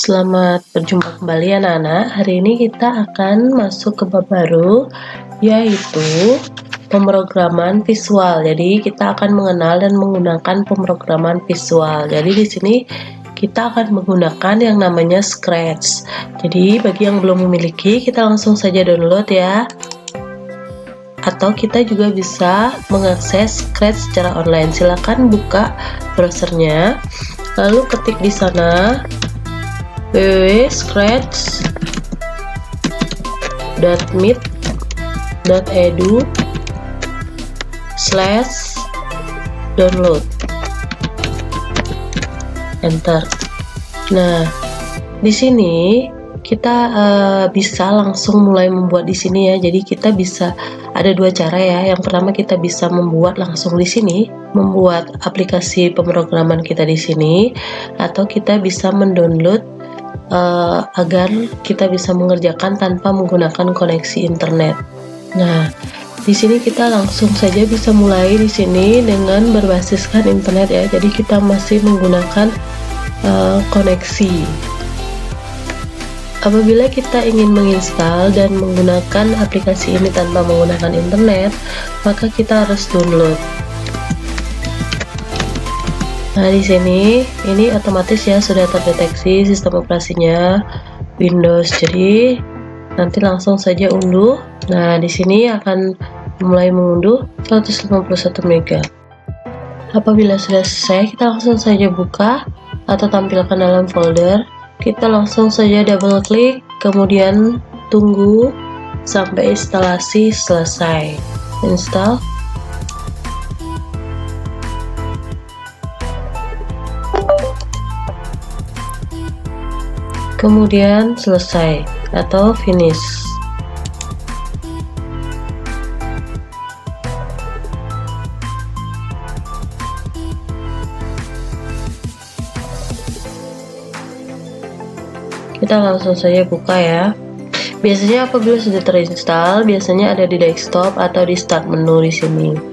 Selamat berjumpa kembali anak-anak. Hari ini kita akan masuk ke bab baru, yaitu pemrograman visual. Jadi kita akan mengenal dan menggunakan pemrograman visual. Jadi di sini kita akan menggunakan yang namanya Scratch. Jadi bagi yang belum memiliki, kita langsung saja download ya. Atau kita juga bisa mengakses Scratch secara online. Silakan buka browsernya, lalu ketik di sana www.scratch.meet.edu/download. Enter. Nah, di sini kita bisa langsung mulai membuat di sini ya. Jadi kita bisa ada dua cara ya. Yang pertama kita bisa membuat langsung di sini, membuat aplikasi pemrograman kita di sini, atau kita bisa mendownload agar kita bisa mengerjakan tanpa menggunakan koneksi internet. Nah, di sini kita langsung saja bisa mulai di sini dengan berbasiskan internet ya. Jadi kita masih menggunakan koneksi. Apabila kita ingin menginstal dan menggunakan aplikasi ini tanpa menggunakan internet, maka kita harus download. Nah, di sini ini otomatis ya sudah terdeteksi sistem operasinya Windows. Jadi nanti langsung saja unduh. Nah, di sini akan mulai mengunduh 151 MB. Apabila sudah selesai, kita langsung saja buka atau tampilkan dalam folder. Kita langsung saja double klik, kemudian tunggu sampai instalasi selesai. Install. Kemudian selesai atau finish. Kita langsung saja buka ya. Biasanya apabila sudah terinstall, biasanya ada di desktop atau di start menu di sini.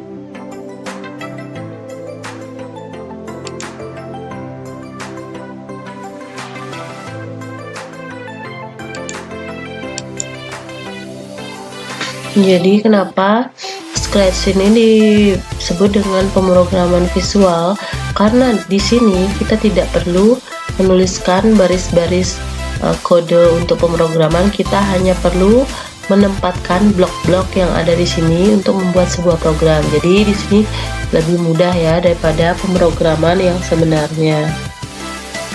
Jadi kenapa Scratch ini disebut dengan pemrograman visual? Karena di sini kita tidak perlu menuliskan baris-baris kode untuk pemrograman, kita hanya perlu menempatkan blok-blok yang ada di sini untuk membuat sebuah program. Jadi di sini lebih mudah ya daripada pemrograman yang sebenarnya.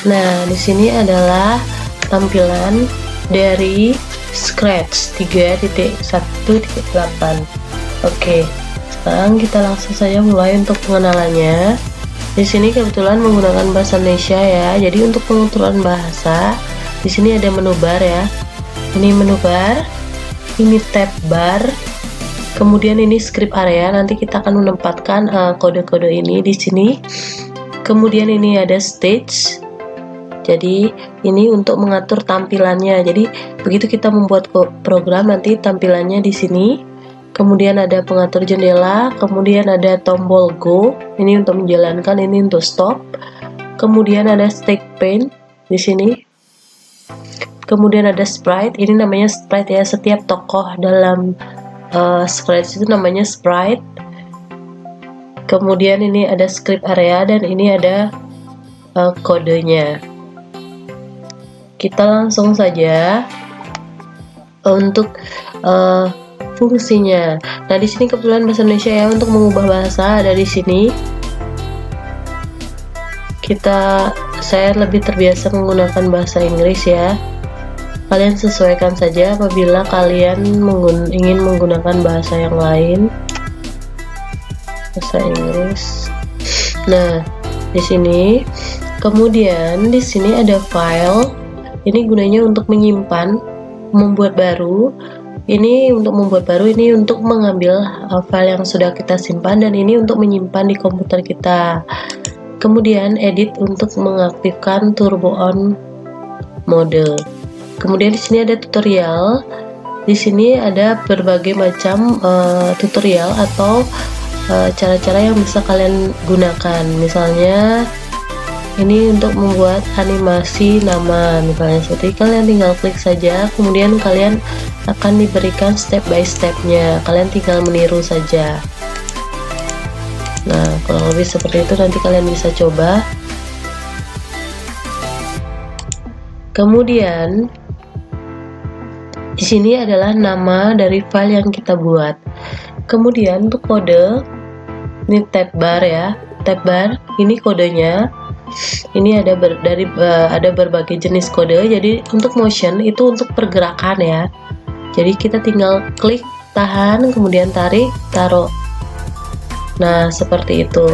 Nah, di sini adalah tampilan dari Scratch 3.1.8. Oke, sekarang kita langsung saja mulai untuk pengenalannya. Di sini kebetulan menggunakan bahasa Indonesia ya. Jadi untuk pengaturan bahasa, di sini ada menu bar ya. Ini menu bar, ini tab bar, kemudian ini script area. Nanti kita akan menempatkan kode-kode ini di sini. Kemudian ini ada stage. Jadi ini untuk mengatur tampilannya. Jadi begitu kita membuat program, nanti tampilannya di sini. Kemudian ada pengatur jendela, kemudian ada tombol go, ini untuk menjalankan, ini untuk stop. Kemudian ada stack pane di sini. Kemudian ada sprite, ini namanya sprite ya. Setiap tokoh dalam Scratch itu namanya sprite. Kemudian ini ada script area dan ini ada kodenya. Kita langsung saja untuk fungsinya. Nah, di sini kebetulan bahasa Indonesia ya. Untuk mengubah bahasa ada di sini. Saya lebih terbiasa menggunakan bahasa Inggris ya. Kalian sesuaikan saja apabila kalian ingin menggunakan bahasa yang lain. Bahasa Inggris. Nah, di sini. Kemudian di sini ada file. Ini gunanya untuk menyimpan, membuat baru. Ini untuk membuat baru, ini untuk mengambil file yang sudah kita simpan, dan ini untuk menyimpan di komputer kita. Kemudian edit untuk mengaktifkan turbo on mode. Kemudian di sini ada tutorial. Di sini ada berbagai macam tutorial atau cara-cara yang bisa kalian gunakan. Misalnya Ini untuk membuat animasi nama, misalnya seperti kalian tinggal klik saja, kemudian kalian akan diberikan step by stepnya, kalian tinggal meniru saja. Nah, kurang lebih seperti itu, nanti kalian bisa coba. Kemudian di sini adalah nama dari file yang kita buat. Kemudian untuk kode, ini tab bar ya, tab bar ini kodenya. Ini ada ada berbagai jenis kode. Jadi untuk motion itu untuk pergerakan ya. Jadi kita tinggal klik, tahan, kemudian tarik, taruh. Nah, seperti itu.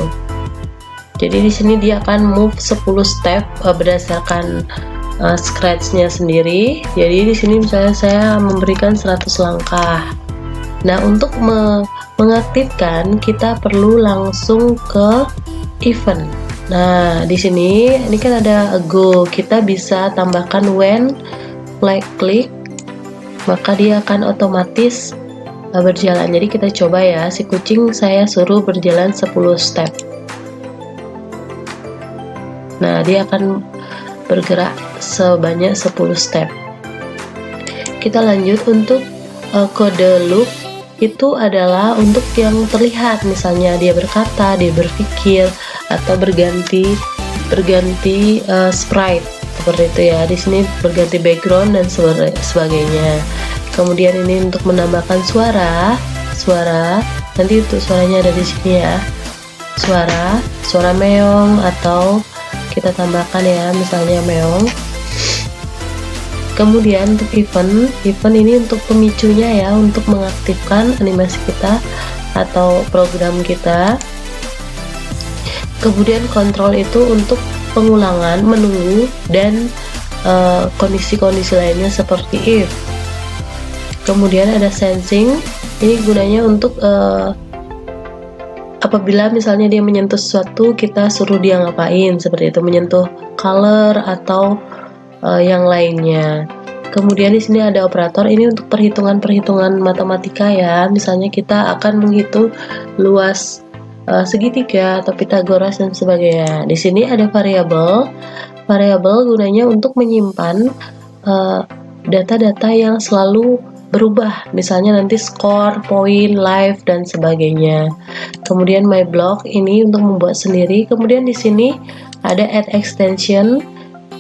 Jadi di sini dia akan move 10 step berdasarkan scratch-nya sendiri. Jadi di sini misalnya saya memberikan 100 langkah. Nah, untuk mengaktifkan kita perlu langsung ke event. Nah, di sini ini kan ada go, kita bisa tambahkan when flag click, maka dia akan otomatis berjalan. Jadi kita coba ya, si kucing saya suruh berjalan 10 step. Nah, dia akan bergerak sebanyak 10 step. Kita lanjut untuk kode loop. Itu adalah untuk yang terlihat, misalnya dia berkata, dia berpikir, atau berganti sprite seperti itu ya. Di sini berganti background dan sebagainya. Kemudian ini untuk menambahkan suara, nanti untuk suaranya ada di sini ya. Suara meong, atau kita tambahkan ya, misalnya meong. Kemudian untuk event ini untuk pemicunya ya, untuk mengaktifkan animasi kita atau program kita. Kemudian kontrol itu untuk pengulangan, menunggu, dan kondisi-kondisi lainnya seperti if. Kemudian ada sensing, ini gunanya untuk apabila misalnya dia menyentuh sesuatu, kita suruh dia ngapain, seperti itu, menyentuh color atau yang lainnya. Kemudian di sini ada operator, ini untuk perhitungan matematika ya. Misalnya kita akan menghitung luas segitiga atau Pitagoras dan sebagainya. Di sini ada variabel gunanya untuk menyimpan data-data yang selalu berubah, misalnya nanti skor, poin, live, dan sebagainya. Kemudian my block ini untuk membuat sendiri. Kemudian di sini ada add extension,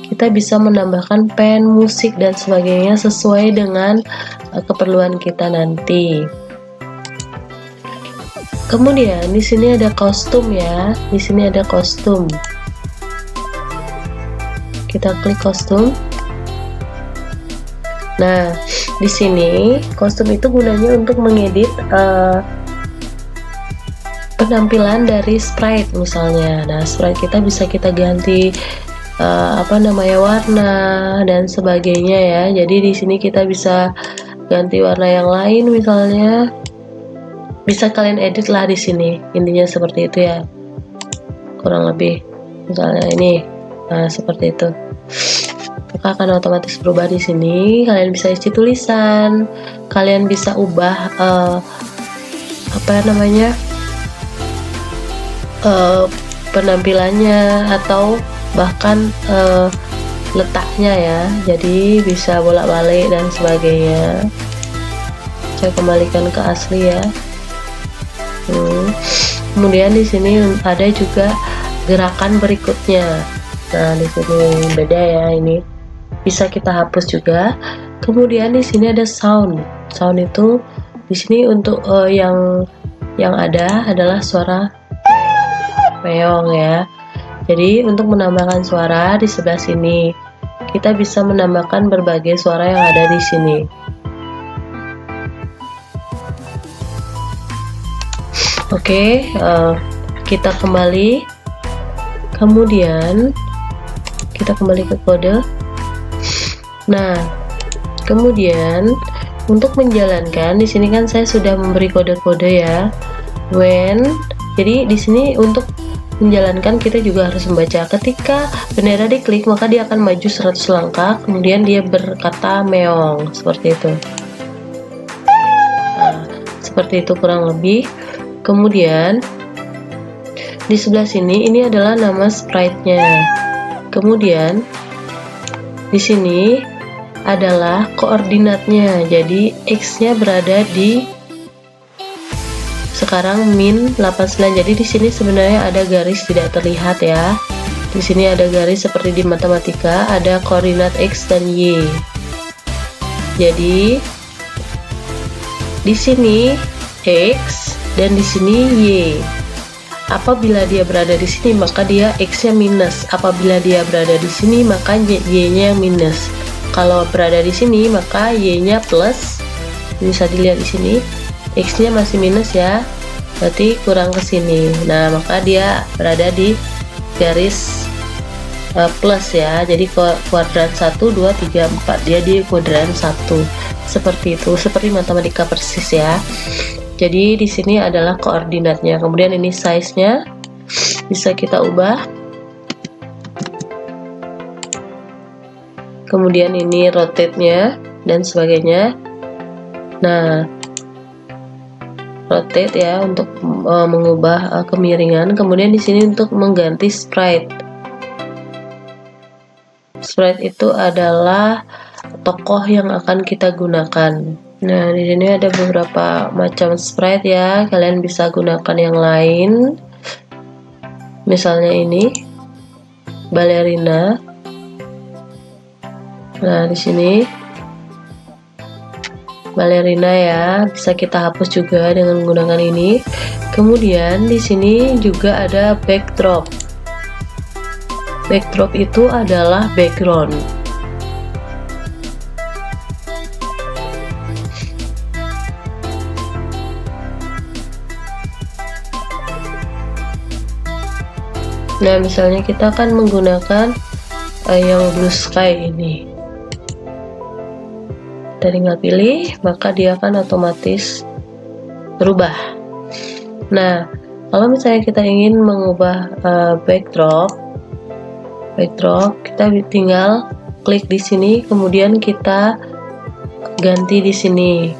kita bisa menambahkan pen, musik, dan sebagainya sesuai dengan keperluan kita nanti. Kemudian di sini ada kostum ya. Di sini ada kostum. Kita klik kostum. Nah, di sini kostum itu gunanya untuk mengedit penampilan dari sprite misalnya. Nah, sprite kita bisa kita ganti warna dan sebagainya ya. Jadi di sini kita bisa ganti warna yang lain, misalnya bisa kalian edit lah di sini. Intinya seperti itu ya, kurang lebih. Misalnya ini, nah seperti itu. Maka akan otomatis berubah di sini. Kalian bisa isi tulisan, kalian bisa ubah penampilannya atau bahkan letaknya ya. Jadi bisa bolak-balik dan sebagainya. Saya kembalikan ke asli ya. Kemudian di sini ada juga gerakan berikutnya. Nah, di sini beda ya, ini bisa kita hapus juga. Kemudian di sini ada sound itu di sini untuk yang ada adalah suara meong ya. Jadi untuk menambahkan suara di sebelah sini, kita bisa menambahkan berbagai suara yang ada di sini. Oke, kita kembali. Kemudian kita kembali ke kode. Nah, kemudian untuk menjalankan di sini kan saya sudah memberi kode-kode ya. When, jadi di sini untuk menjalankan kita juga harus membaca. Ketika bendera diklik maka dia akan maju 100 langkah, kemudian dia berkata meong, seperti itu. Nah, seperti itu kurang lebih. Kemudian Di sebelah sini ini adalah nama sprite-nya. Kemudian di sini adalah koordinatnya. Jadi X-nya berada di sekarang min 89. Jadi di sini sebenarnya ada garis tidak terlihat ya. Di sini ada garis seperti di matematika, ada koordinat X dan Y. Jadi di sini X dan di sini Y. Apabila dia berada di sini maka dia X-nya minus. Apabila dia berada di sini maka Y-nya minus. Kalau berada di sini maka Y-nya plus. Bisa dilihat di sini X-nya masih minus ya. Berarti kurang ke sini. Nah, maka dia berada di garis plus ya. Jadi kuadran 1 2 3 4. Dia di kuadran 1. Seperti itu, seperti matematika persis ya. Jadi di sini adalah koordinatnya. Kemudian ini size-nya bisa kita ubah. Kemudian ini rotate-nya dan sebagainya. Nah, rotate ya untuk mengubah kemiringan. Kemudian di sini untuk mengganti sprite. Sprite itu adalah tokoh yang akan kita gunakan. Nah, di sini ada beberapa macam sprite ya. Kalian bisa gunakan yang lain. Misalnya ini ballerina. Nah, di sini ballerina ya. Bisa kita hapus juga dengan menggunakan ini. Kemudian di sini juga ada backdrop. Backdrop itu adalah background. Nah, misalnya kita akan menggunakan yang blue sky ini. Kita tinggal pilih, maka dia akan otomatis berubah. Nah, kalau misalnya kita ingin mengubah backdrop, kita tinggal klik di sini, kemudian kita ganti di sini.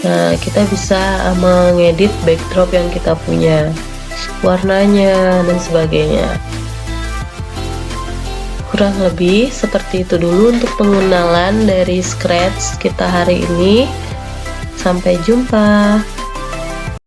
Nah, kita bisa mengedit backdrop yang kita punya, warnanya dan sebagainya. Kurang lebih seperti itu dulu untuk pengenalan dari Scratch kita hari ini. Sampai jumpa.